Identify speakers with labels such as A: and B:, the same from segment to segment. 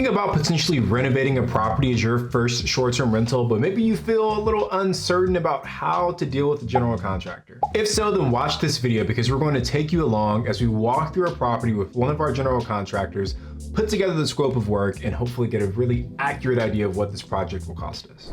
A: thinking about potentially renovating a property as your first short-term rental, but maybe you feel a little uncertain about how to deal with the general contractor? If so, then watch this video because we're going to take you along as we walk through a property with one of our general contractors, put together the scope of work, and hopefully get a really accurate idea of what this project will cost us.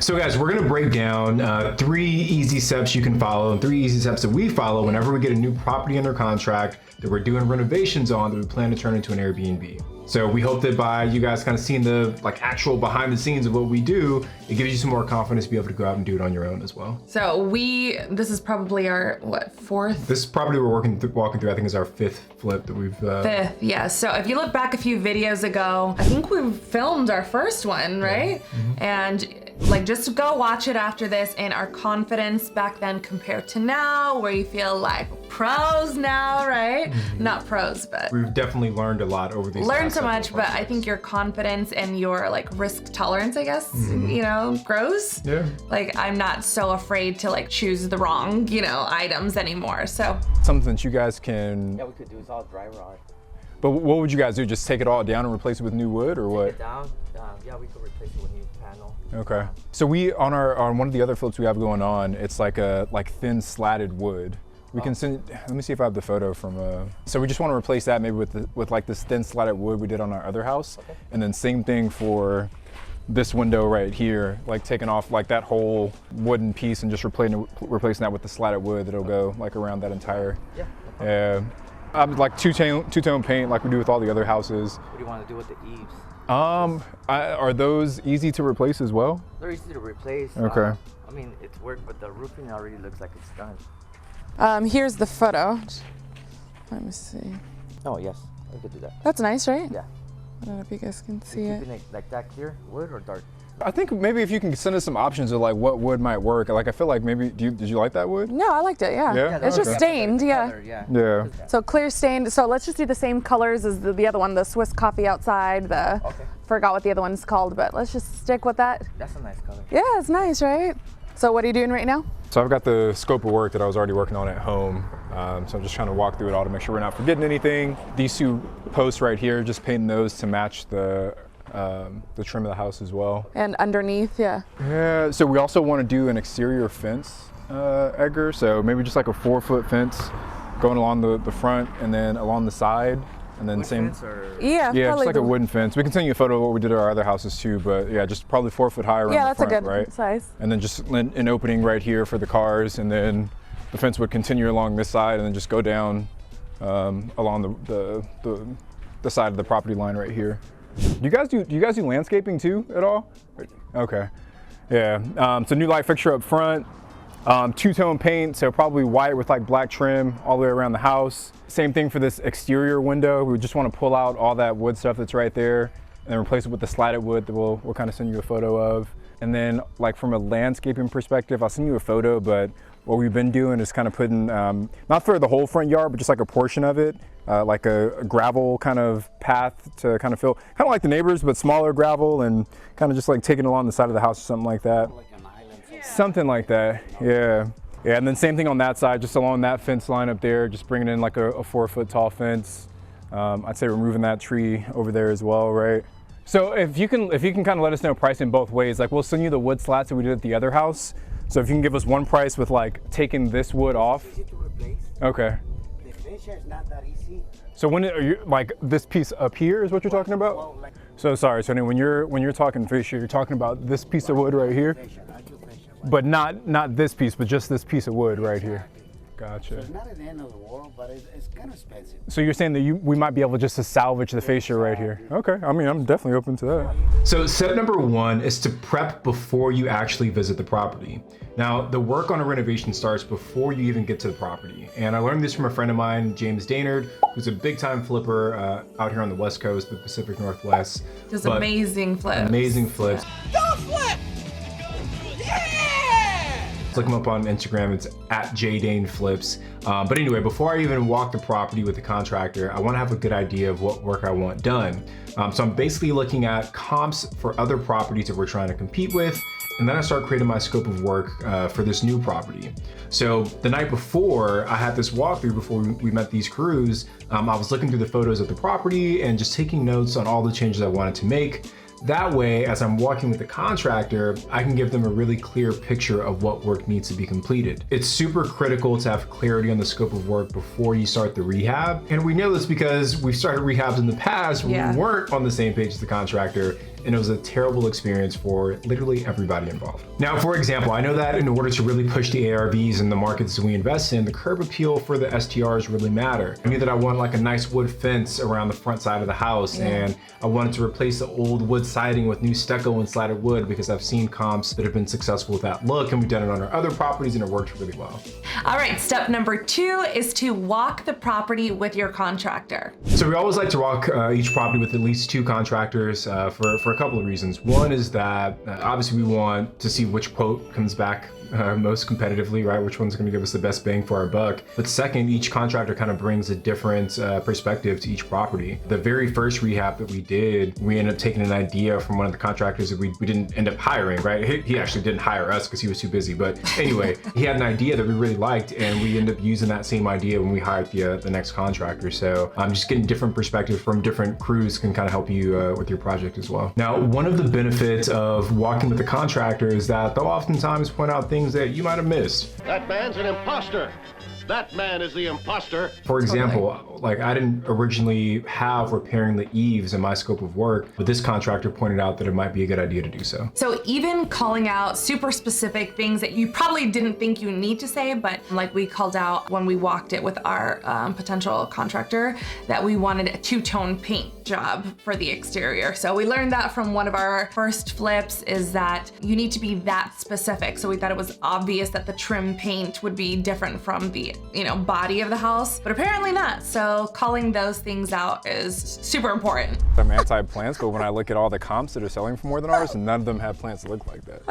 A: So guys, we're gonna break down 3 easy steps you can follow and 3 easy steps that we follow whenever we get a new property under contract that we're doing renovations on that we plan to turn into an Airbnb. So we hope that by you guys kind of seeing the actual behind the scenes of what we do, it gives you some more confidence to be able to go out and do it on your own as well.
B: So this is probably our, what, 4th?
A: This property we're walking through, I think is our 5th flip that we've...
B: 5th, yeah. So if you look back a few videos ago, I think we filmed our first one, right? Yeah. Mm-hmm. And just go watch it after this, and our confidence back then compared to now, where you feel like pros now, right? Mm-hmm. Not pros, but
A: we've definitely learned a lot over these.
B: Learned so much, but I think your confidence and your risk tolerance, I guess, grows.
A: Yeah.
B: I'm not so afraid to choose the wrong, items anymore. So
C: something that you guys can.
D: Yeah, we could do is all dry rot.
C: But what would you guys do? Just take it all down and replace it with new wood, or what?
D: Take it down. Yeah, we could replace it with new panel.
C: Okay. So we on one of the other flips we have going on, it's like a thin slatted wood. We can send. Let me see if I have the photo from. So we just want to replace that maybe with this thin slatted wood we did on our other house, okay. And then same thing for this window right here, taking off that whole wooden piece and just replacing that with the slatted wood that'll go around that entire.
D: Yeah.
C: Two-tone paint like we do with all the other houses.
D: What do you want to do with the eaves?
C: Are those easy to replace as well?
D: They're easy to replace.
C: Okay.
D: I mean, it's work, but the roofing already looks like it's done.
B: Here's the photo. Let me see.
D: Oh, yes. I could do that.
B: That's nice, right?
D: Yeah.
B: I don't know if you guys can see it.
D: Keeping it like that clear, wood or dark?
C: I think maybe if you can send us some options of what wood might work. I feel like maybe, did you like that wood?
B: No, I liked it, yeah.
C: Yeah?
B: It's just stained, yeah.
D: Color,
C: Yeah.
B: So clear stained. So let's just do the same colors as the other one, the Swiss coffee outside, forgot what the other one's called, but let's just stick with that.
D: That's a nice color.
B: Yeah, it's nice, right? So what are you doing right now?
C: So I've got the scope of work that I was already working on at home. So I'm just trying to walk through it all to make sure we're not forgetting anything. These 2 posts right here, just painting those to match the trim of the house as well.
B: And underneath, yeah.
C: Yeah, so we also want to do an exterior fence, Edgar. So maybe just a 4-foot fence going along the front and then along the side. And then
D: wood
C: same.
D: Fence or...
B: Yeah,
C: just like a wooden fence. We can send you a photo of what we did at our other houses too, but yeah, just probably 4 foot high around the front,
B: that's a good
C: right?
B: size.
C: And then just an opening right here for the cars, and then the fence would continue along this side and then just go down along the side of the property line right here. Do you guys do landscaping too at all? Okay. Yeah. So new light fixture up front. 2-tone paint, so probably white with black trim all the way around the house. Same thing for this exterior window. We just want to pull out all that wood stuff that's right there and then replace it with the slatted wood that we'll kind of send you a photo of. And then from a landscaping perspective, I'll send you a photo, but what we've been doing is kind of putting, not for the whole front yard, but just a portion of it, a gravel kind of path to kind of fill, kind of like the neighbors, but smaller gravel, and kind of just taking it along the side of the house or something like that. Something like that, yeah. Yeah, and then same thing on that side, just along that fence line up there, just bringing in a 4-foot tall fence. I'd say removing that tree over there as well, right? So if you can kind of let us know pricing both ways, we'll send you the wood slats that we did at the other house. So if you can give us one price with taking this wood off.
D: Easy to replace.
C: Okay.
D: The fascia is not that easy.
C: So when are you this piece up here is what you're talking about?
D: Well,
C: so sorry, so when you're talking fascia, you're talking about this piece of wood right here? But not this piece, but just this piece of wood right here. Gotcha.
E: So it's not at the end of the world, but it's kind of expensive.
C: So you're saying that we might be able just to salvage the fascia right here? Okay, I mean, I'm definitely open to that.
A: So step number 1 is to prep before you actually visit the property. Now, the work on a renovation starts before you even get to the property. And I learned this from a friend of mine, James Daynard, who's a big time flipper out here on the West Coast, the Pacific Northwest.
B: Just amazing flips.
A: Amazing flips.
F: Don't flip!
A: Look him up on Instagram, it's at jdaynflips. But anyway, before I even walk the property with the contractor, I wanna have a good idea of what work I want done. So I'm basically looking at comps for other properties that we're trying to compete with, And then I start creating my scope of work for this new property. So the night before I had this walkthrough before we met these crews, I was looking through the photos of the property and just taking notes on all the changes I wanted to make. That way, as I'm walking with the contractor, I can give them a really clear picture of what work needs to be completed. It's super critical to have clarity on the scope of work before you start the rehab. And we know this because we've started rehabs in the past when we weren't on the same page as the contractor, and it was a terrible experience for literally everybody involved. Now, for example, I know that in order to really push the ARVs in the markets that we invest in, the curb appeal for the STRs really matter. I knew that I wanted like a nice wood fence around the front side of the house, and I wanted to replace the old wood siding with new stucco and slatted wood because I've seen comps that have been successful with that look, and we've done it on our other properties and it worked really well.
B: All right, step number 2 is to walk the property with your contractor.
A: So we always like to walk each property with at least 2 contractors for a couple of reasons. One is that obviously we want to see which quote comes back most competitively, right? Which one's going to give us the best bang for our buck. But second, each contractor kind of brings a different perspective to each property. The very first rehab that we did, we ended up taking an idea from one of the contractors that we didn't end up hiring, right? He actually didn't hire us because he was too busy. But anyway, he had an idea that we really liked, and we ended up using that same idea when we hired the next contractor. So just getting different perspectives from different crews can kind of help you with your project as well. Now, one of the benefits of walking with the contractor is that they'll oftentimes point out things that you might have missed.
F: That man's an imposter. That man is the imposter.
A: For example, like I didn't originally have repairing the eaves in my scope of work, but this contractor pointed out that it might be a good idea to do so.
B: So even calling out super specific things that you probably didn't think you need to say, but like we called out when we walked it with our potential contractor, that we wanted a 2-tone paint job for the exterior. So we learned that from one of our first flips, is that you need to be that specific. So we thought it was obvious that the trim paint would be different from the body of the house, but apparently not. So calling those things out is super important.
C: I'm anti-plants, but when I look at all the comps that are selling for more than ours, none of them have plants that look like that.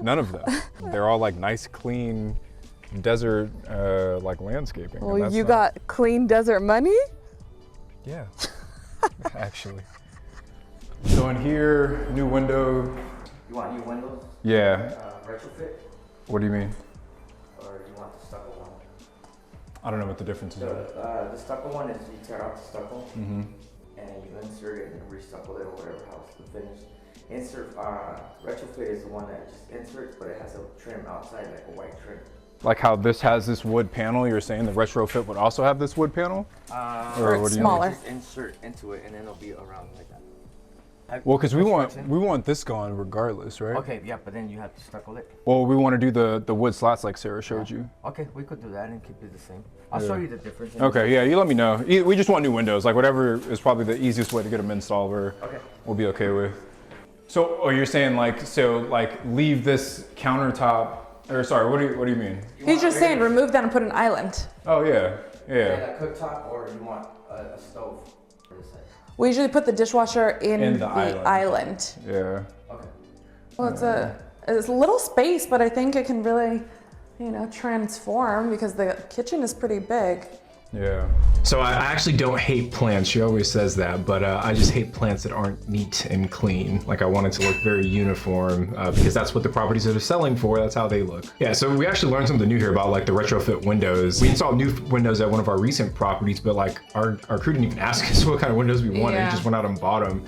C: None of them. They're all like nice, clean desert like landscaping.
G: Well, you got clean desert money?
C: Yeah, actually. So in here, new window.
D: You want new windows?
C: Yeah.
D: Retrofit?
C: What do you mean?
D: Or you want the stucco one?
C: I don't know what the difference is.
D: So, the stucco one is you tear out the stucco and you insert it and restucco it or whatever house the finish. Retrofit is the one that just inserts, but it has a trim outside, like a white trim.
C: Like how this has this wood panel, you're saying the retrofit would also have this wood panel?
G: Or it's smaller.
D: Just insert into it and then it'll be around like that.
C: Well, because we want this gone regardless, right?
D: Okay, yeah, but then you have to stucco it.
C: Well, we want to do the wood slats like Sarah showed you.
D: Okay, we could do that and keep it the same. I'll show you the difference.
C: Okay, yeah, you let me know. We just want new windows, like whatever is probably the easiest way to get them installed, we'll be okay with. So, you're saying like leave this countertop, or sorry, what do you mean?
G: He's just saying remove that and put an island.
C: Oh yeah.
D: A cooktop, or you want a stove for the side.
G: We usually put the dishwasher in the island.
C: Yeah.
D: Okay.
G: Well, it's a little space, but I think it can really, transform because the kitchen is pretty big.
C: Yeah.
A: So I actually don't hate plants. She always says that, but I just hate plants that aren't neat and clean. Like I want it to look very uniform because that's what the properties that are selling for. That's how they look. Yeah. So we actually learned something new here about like the retrofit windows. We installed new windows at one of our recent properties, but like our crew didn't even ask us what kind of windows we wanted.
B: Yeah.
A: We just went out and bought them.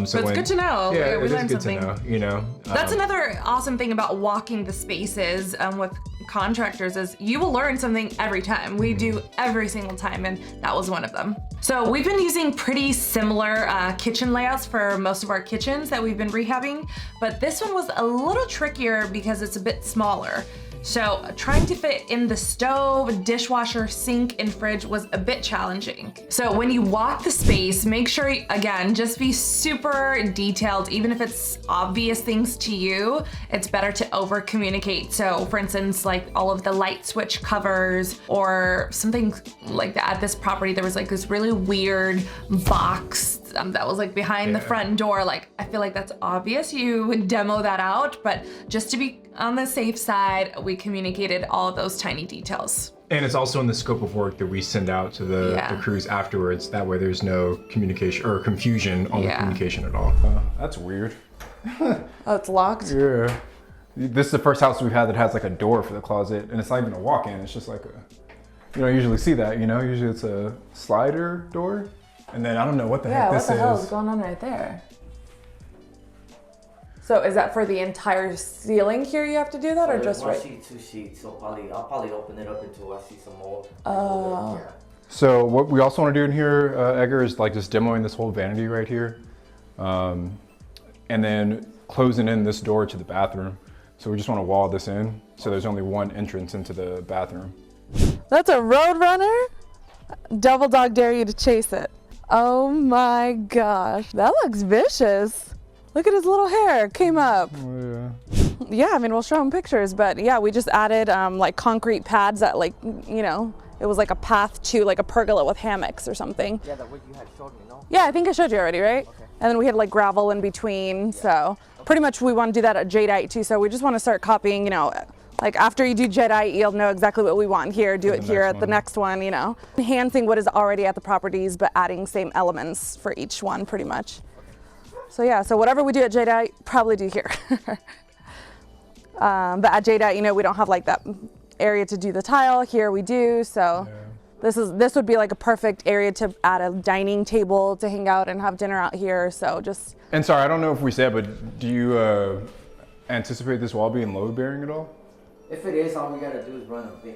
B: So it's good to know.
A: Yeah,
B: we learned something.
A: To know,
B: That's another awesome thing about walking the spaces with contractors is you will learn something every time. We do every single time, and that was one of them. So we've been using pretty similar kitchen layouts for most of our kitchens that we've been rehabbing, but this one was a little trickier because it's a bit smaller. So trying to fit in the stove, dishwasher, sink, and fridge was a bit challenging. So when you walk the space, make sure, again, just be super detailed. Even if it's obvious things to you, it's better to over communicate. So for instance, like all of the light switch covers or something like that. At this property, there was like this really weird box that was like behind the front door. Like, I feel like that's obvious. You would demo that out, but just to be on the safe side, we communicated all of those tiny details.
A: And it's also in the scope of work that we send out to the crews afterwards. That way there's no communication or confusion on the communication at all.
C: That's weird.
G: Oh, it's locked?
C: Yeah. This is the first house we've had that has like a door for the closet, and it's not even a walk-in. It's just like you don't usually see that, you know? Usually it's a slider door. And then I don't know what the heck this is.
B: Yeah, what the hell is going on right there? So is that for the entire ceiling here you have to do that, or just
D: one
B: right?
D: sheet, 2 sheets. So I'll probably open it up until I see some mold.
B: Oh.
D: Yeah.
C: So what we also want to do in here, Edgar, is like just demoing this whole vanity right here. And then closing in this door to the bathroom. So we just want to wall this in. So there's only one entrance into the bathroom.
G: That's a Roadrunner? Double dog dare you to chase it. Oh my gosh, that looks vicious. Look at his little hair, came up.
C: Oh, yeah.
G: Yeah, I mean, we'll show him pictures, but yeah, we just added like concrete pads that like, you know, it was like a path to like a pergola with hammocks or something.
D: Yeah, that what you had showed me, no?
G: Yeah, I think I showed you already, right?
D: Okay.
G: And then we had like gravel in between, so pretty much we want to do that at Jadeite too, so we just want to start copying, you know, like after you do Jadeite, you'll know exactly what we want here, do it here at the next one, you know. Enhancing what is already at the properties, but adding same elements for each one pretty much. So yeah, so whatever we do at Jadeite, probably do here. But at Jadeite, you know, we don't have like that area to do the tile. Here we do, so this would be like a perfect area to add a dining table to hang out and have dinner out here, so just.
C: And sorry, I don't know if we said, but do you anticipate this wall being load bearing at all?
D: If it is, all we gotta do is run
G: A beam.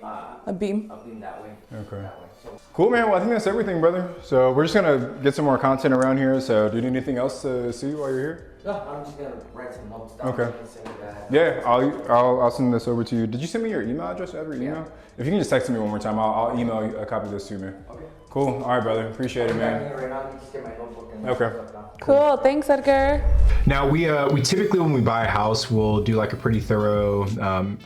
D: a beam that way.
C: Okay.
D: That way. So,
C: Cool, man. Well, I think that's everything, brother. So we're just gonna get some more content around here. So do you need anything else to see while you're here?
D: no, I'm just gonna write some notes down.
C: Okay.
D: And send it back.
C: Yeah, I'll send this over to you. Did you send me your email address? Every email? If you can just text me one more time, I'll email you a copy of this to me.
D: Okay.
C: Cool. All right, brother. Appreciate it,
D: I'm
C: man.
D: right now. You just get my notebook and
C: Okay.
D: stuff down.
G: Cool, thanks Edgar.
A: Now we typically when we buy a house, we'll do like a pretty thorough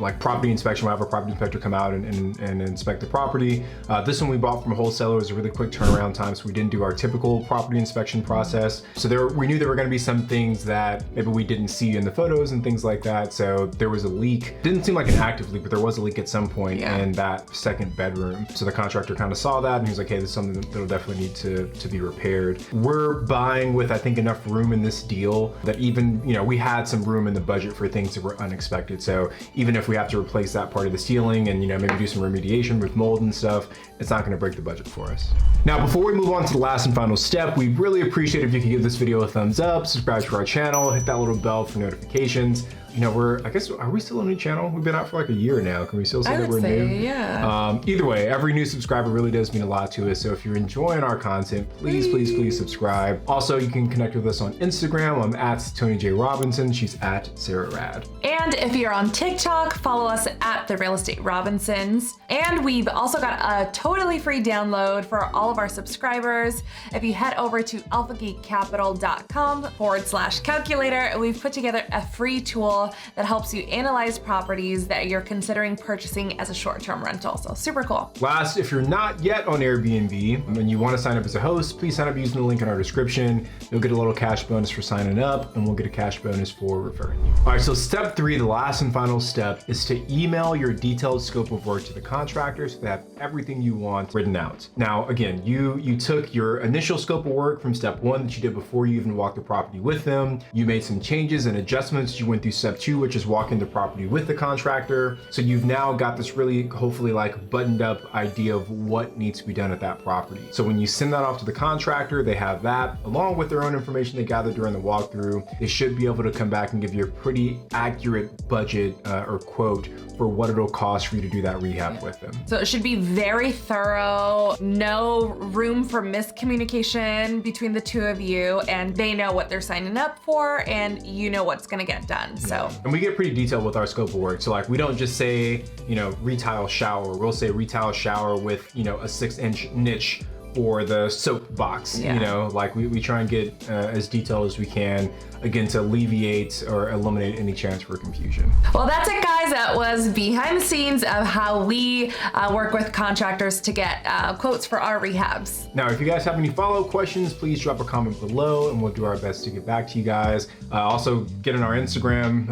A: like property inspection. We'll have a property inspector come out and inspect the property. This one we bought from a wholesaler. It was a really quick turnaround time, so we didn't do our typical property inspection process. So we knew there were going to be some things that maybe we didn't see in the photos and things like that. So there was a leak. Didn't seem like an active leak, but there was a leak at some point in that second bedroom. So the contractor kind of saw that and he was like, hey, this is something that'll definitely need to be repaired. We're buying with, I think, enough room in this deal that even, you know, we had some room in the budget for things that were unexpected. So even if we have to replace that part of the ceiling and, you know, maybe do some remediation with mold and stuff, it's not going to break the budget for us. Now, before we move on to the last and final step, we'd really appreciate if you could give this video a thumbs up, subscribe to our channel, hit that little bell for notifications. You know, I guess, are we still a new channel? We've been out for like a year now. Can we still say that we're new?
B: Yeah.
A: Either way, every new subscriber really does mean a lot to us. So if you're enjoying our content, please subscribe. Also, you can connect with us on Instagram. I'm at Tony J. Robinson. She's at Sarah Rad.
B: And if you're on TikTok, follow us at The Real Estate Robinsons. And we've also got a totally free download for all of our subscribers. If you head over to alphageekcapital.com/calculator, we've put together a free tool that helps you analyze properties that you're considering purchasing as a short-term rental. So super cool.
A: Last, if you're not yet on Airbnb and you want to sign up as a host, please sign up using the link in our description. You'll get a little cash bonus for signing up and we'll get a cash bonus for referring you. All right, so step 3, the last and final step, is to email your detailed scope of work to the contractor so they have everything you want written out. Now, again, you took your initial scope of work from step 1 that you did before you even walked the property with them. You made some changes and adjustments. You went through step 2, which is walking the property with the contractor. So you've now got this really, hopefully, like buttoned up idea of what needs to be done at that property. So when you send that off to the contractor, they have that along with their own information they gathered during the walkthrough. They should be able to come back and give you a pretty accurate budget or quote for what it'll cost for you to do that rehab with them.
B: So it should be very thorough, no room for miscommunication between the two of you, and they know what they're signing up for and you know what's gonna get done, so.
A: And we get pretty detailed with our scope of work. So like we don't just say, you know, retile shower, we'll say retile shower with, you know, a 6-inch niche for the soap box. You know, like we try and get as detailed as we can, again, to alleviate or eliminate any chance for confusion.
B: Well, that's it, guys. That was behind the scenes of how we work with contractors to get quotes for our rehabs.
A: Now, if you guys have any follow-up questions, please drop a comment below and we'll do our best to get back to you guys. Also, get on our Instagram,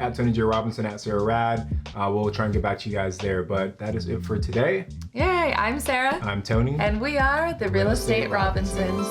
A: at Tony J. Robinson, at Sarah Rad. We'll try and get back to you guys there, but that is it for today.
B: Yay, I'm Sarah.
A: I'm Tony.
B: And we are the Real Estate Robinsons.